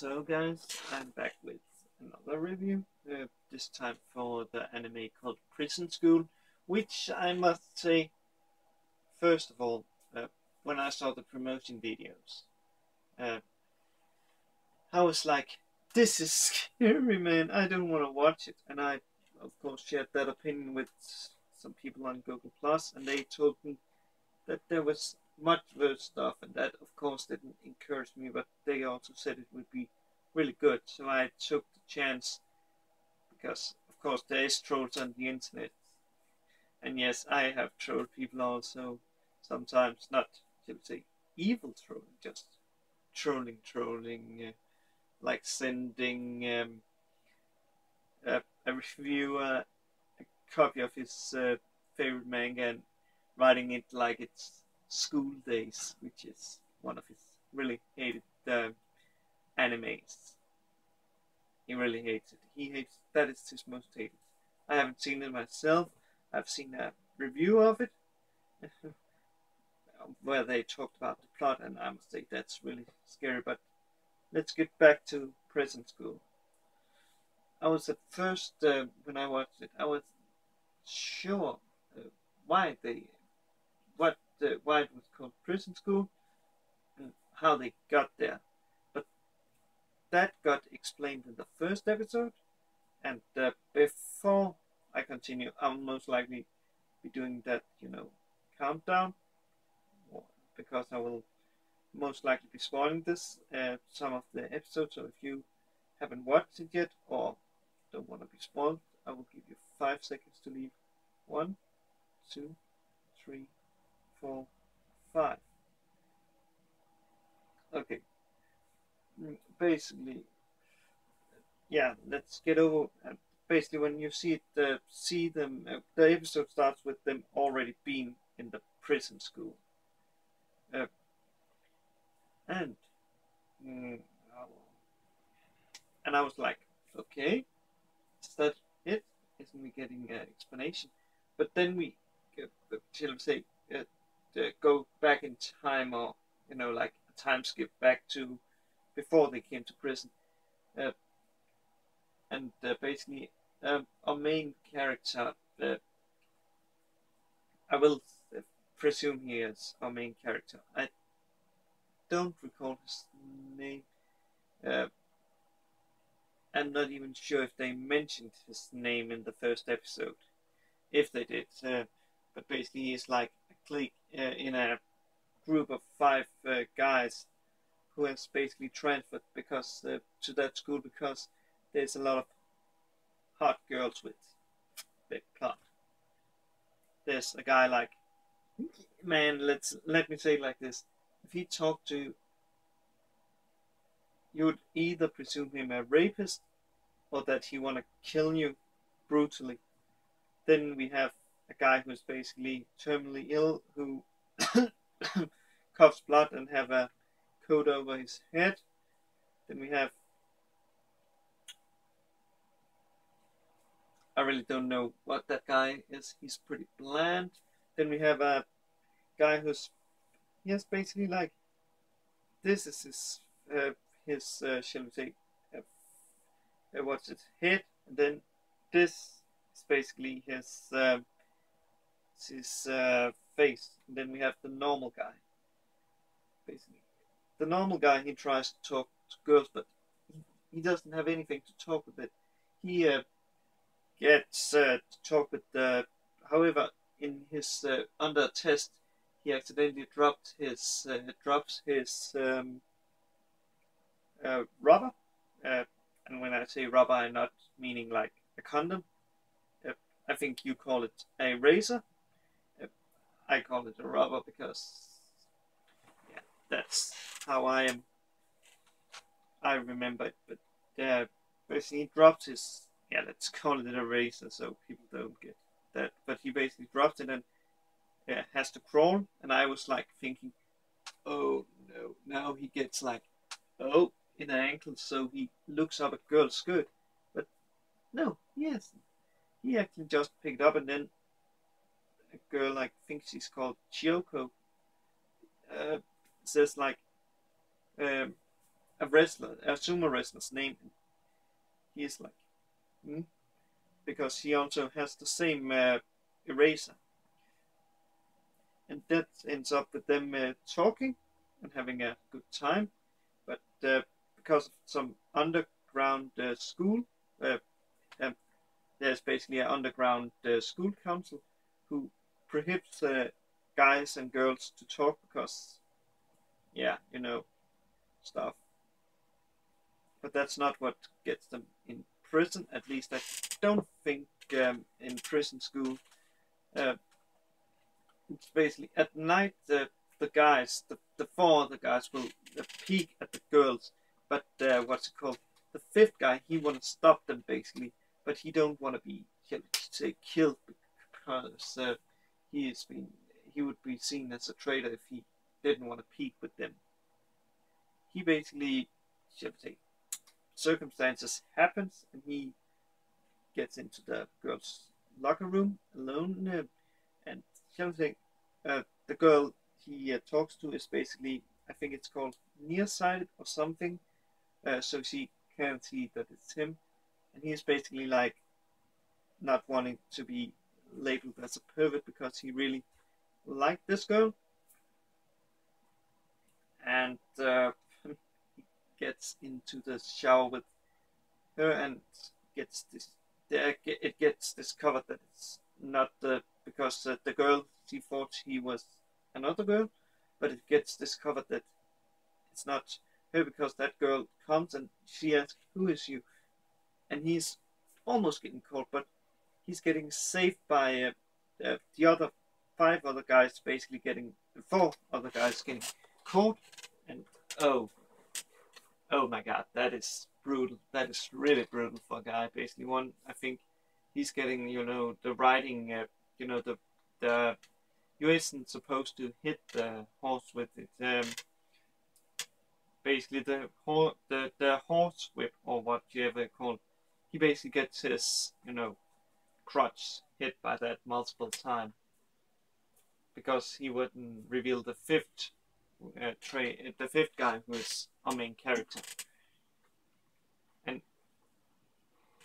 So guys, I'm back with another review, this time for the anime called Prison School, which I must say, first of all, when I saw the promotion videos, uh, I was like, this is scary, man, I don't want to watch it. And I, of course, shared that opinion with some people on Google Plus, and they told me that there was much worse stuff, and that, of course, didn't encourage me, but they also said it would be really good. So I took the chance because, of course, there is trolls on the internet, and yes, I have trolled people also. Sometimes not, shall we say, evil trolling, just trolling, like sending a reviewer a copy of his favorite manga and writing it like it's school days, which is one of his really hated animes. He really hates it. He hates that. Is his most hated. I haven't seen it myself. I've seen a review of it where they talked about the plot, and I must say that's really scary. But let's get back to Prison School. I was at first when I watched it, I was sure why they why it was called Prison School and how they got there, but that got explained in the first episode. And before I continue, I'll most likely be doing that, countdown, because I will most likely be spoiling this some of the episodes. So if you haven't watched it yet or don't want to be spoiled, I will give you 5 seconds to leave. 1, 2, 3, 4, 5. Okay. Basically, yeah. Let's get over. Basically, when you see them, the episode starts with them already being in the prison school, uh, and mm, and I was like, okay, is that it? Isn't we getting an explanation? But then we, shall we say, go back in time, or like a time skip back to before they came to prison, uh, and basically, our main character, I will presume he is our main character. I don't recall his name. Uh, I'm not even sure if they mentioned his name in the first episode. If they did, but basically he's like a clique in a group of 5 guys who has basically transferred because to that school because there's a lot of hot girls with big plot. There's a guy like, man, let me say it like this: if he talked to you, you would either presume him a rapist or that he want to kill you brutally. Then we have a guy who's basically terminally ill, who coughs blood and have a coat over his head. Then we have, I really don't know what that guy is. He's pretty bland. Then we have a guy who's, yes, basically like, this is his shall we say, what's it, head, and then this is basically his face. And then we have the normal guy. Basically, the normal guy, he tries to talk to girls, but he doesn't have anything to talk with it. He gets to talk with the. However, in his under test, he accidentally drops his rubber. And when I say rubber, I'm not meaning like a condom. I think you call it a razor. I call it a rubber because, yeah, that's how I remember it. But basically, he dropped his, yeah, let's call it a razor so people don't get that. But he basically dropped it and has to crawl. And I was like thinking, oh no, now he gets like, oh, in the ankle, so he looks up a girl's skirt. But no, yes, he actually just picked up, and then a girl, like, thinks she's called Chioko, says like, um, a sumo wrestler's name. He is like, hmm? Because he also has the same eraser, and that ends up with them talking and having a good time. But because of some underground school, uh, um, there's basically an underground school council who prohibits guys and girls to talk because, yeah, stuff. But that's not what gets them in prison. At least I don't think in prison school. Uh, it's basically at night the guys, the four other guys will peek at the girls, but what's it called? The fifth guy, he want to stop them basically, but he don't want to be say killed because he would be seen as a traitor if he didn't want to peek with them. He basically, shall we say, circumstances happens and he gets into the girls' locker room alone, and shall we say, the girl he talks to is basically, I think it's called nearsighted or something, so she can't see that it's him, and he's basically like not wanting to be labeled as a pervert because he really liked this girl, and he gets into the shower with her and gets this. It gets discovered that it's not because the girl, she thought he was another girl, but it gets discovered that it's not her because that girl comes and she asks, "Who is you?" And he's almost getting caught, but he's getting saved by the other five other guys, basically getting four other guys getting caught, and oh my god, that is brutal. That is really brutal for a guy. Basically, one, I think he's getting, the riding, the you isn't supposed to hit the horse with it. Basically, the horse whip or what you ever call it, he basically gets his, crotch hit by that multiple times because he wouldn't reveal the fifth the fifth guy who is our main character, and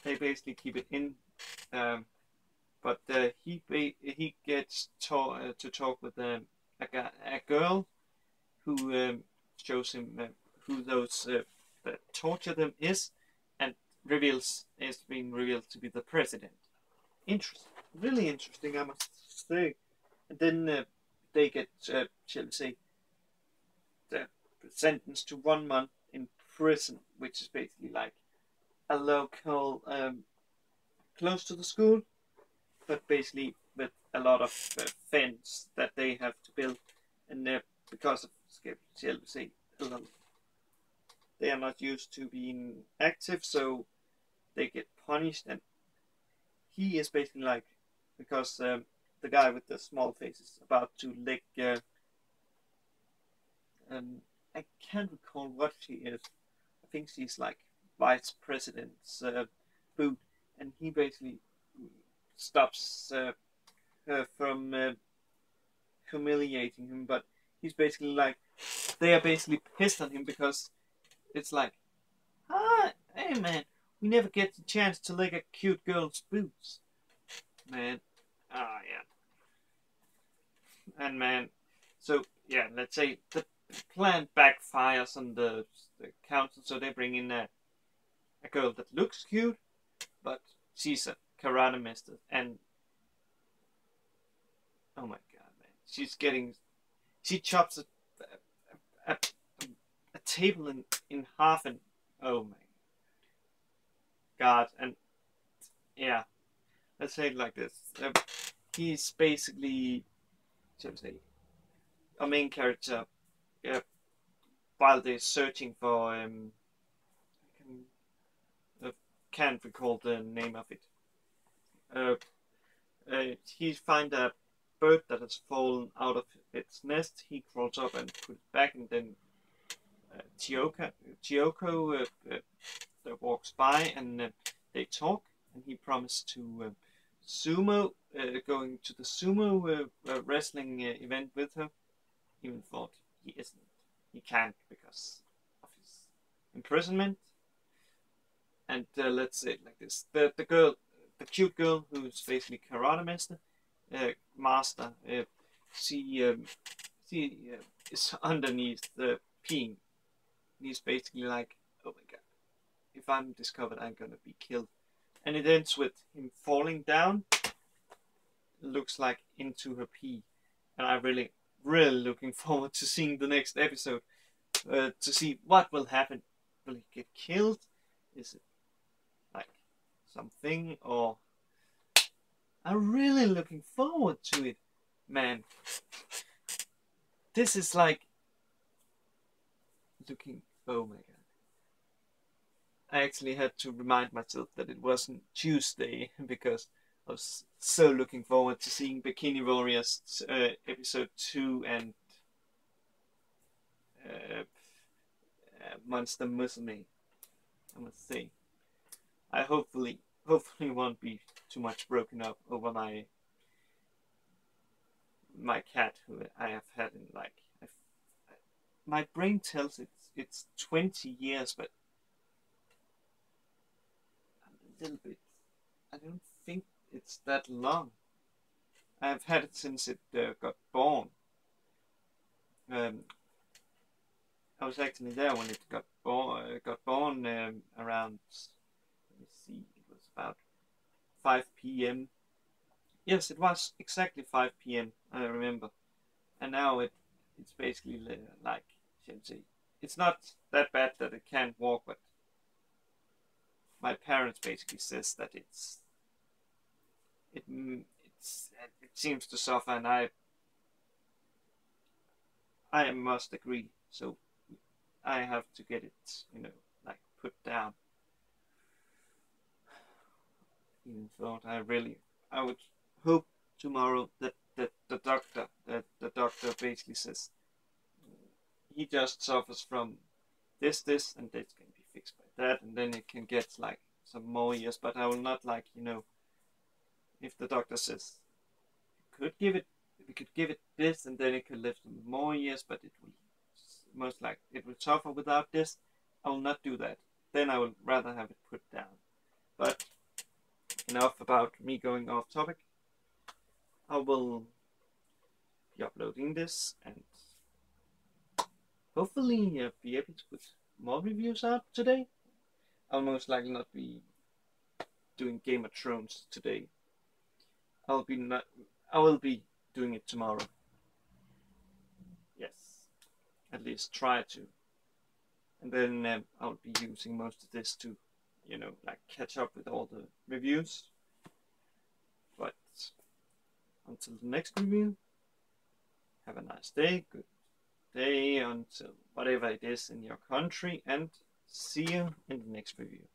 they basically keep it in. But he gets to talk with a girl who shows him who those that torture them is, and is being revealed to be the president. Interesting, really interesting, I must say. And then they get, shall we say, sentenced to 1 month in prison, which is basically like a local close to the school, but basically with a lot of fence that they have to build, and because of, shall we say, they are not used to being active, so they get punished, and he is basically like, because the guy with the small face is about to lick, I can't recall what she is. I think she's like vice president's boot, and he basically stops her from humiliating him, but he's basically like, they are basically pissed on him because it's like, hey man, we never get the chance to lick a cute girl's boots, man. Yeah. And man, so yeah, let's say the plan backfires on the council, so they bring in a girl that looks cute, but she's a karate master, and oh my god, man, she chops a table in half, and oh my god, and yeah, let's say it like this. He's basically, shall we say, our main character, while they're searching for, can't recall the name of it. He finds a bird that has fallen out of its nest. He crawls up and puts it back, and then Chiyoko walks by, and they talk, and he promised to going to the sumo wrestling event with her, even thought he isn't. He can't because of his imprisonment. And let's say it like this: the cute girl who's basically karate master, she is underneath the peeing. He's basically like, oh my god, if I'm discovered, I'm gonna be killed. And it ends with him falling down. Looks like into her pee, and I'm really looking forward to seeing the next episode. To see what will happen. Will he get killed? Is it like something, or I'm really looking forward to it, man. This is like looking. Oh my god! I actually had to remind myself that it wasn't Tuesday because I was so looking forward to seeing Bikini Warriors episode 2 and Monster Musume. I must say, I hopefully won't be too much broken up over my cat who I have had in like my brain tells it's 20 years, but a little bit. I don't think it's that long. I've had it since it got born. I was actually there when it got born around. Let me see. It was about 5 p.m. Yes, it was exactly 5 p.m. I remember. And now it's basically like, it's not that bad that it can't walk, but my parents basically says that it seems to suffer, and I must agree. So I have to get it, like put down. Even though I would hope tomorrow that the doctor basically says he just suffers from this, and this can be fixed by that, and then it can get like some more years. But I will not like, if the doctor says we could give it this, and then it could live some more years, but it will most likely it will suffer without this. I will not do that. Then I would rather have it put down. But enough about me going off topic. I will be uploading this and hopefully be able to put more reviews out today. I'll most likely not be doing Game of Thrones today. I will be doing it tomorrow. Yes, at least try to. And then I'll be using most of this to, like catch up with all the reviews. But until the next review, have a nice day, good day until whatever it is in your country, and see you in the next review.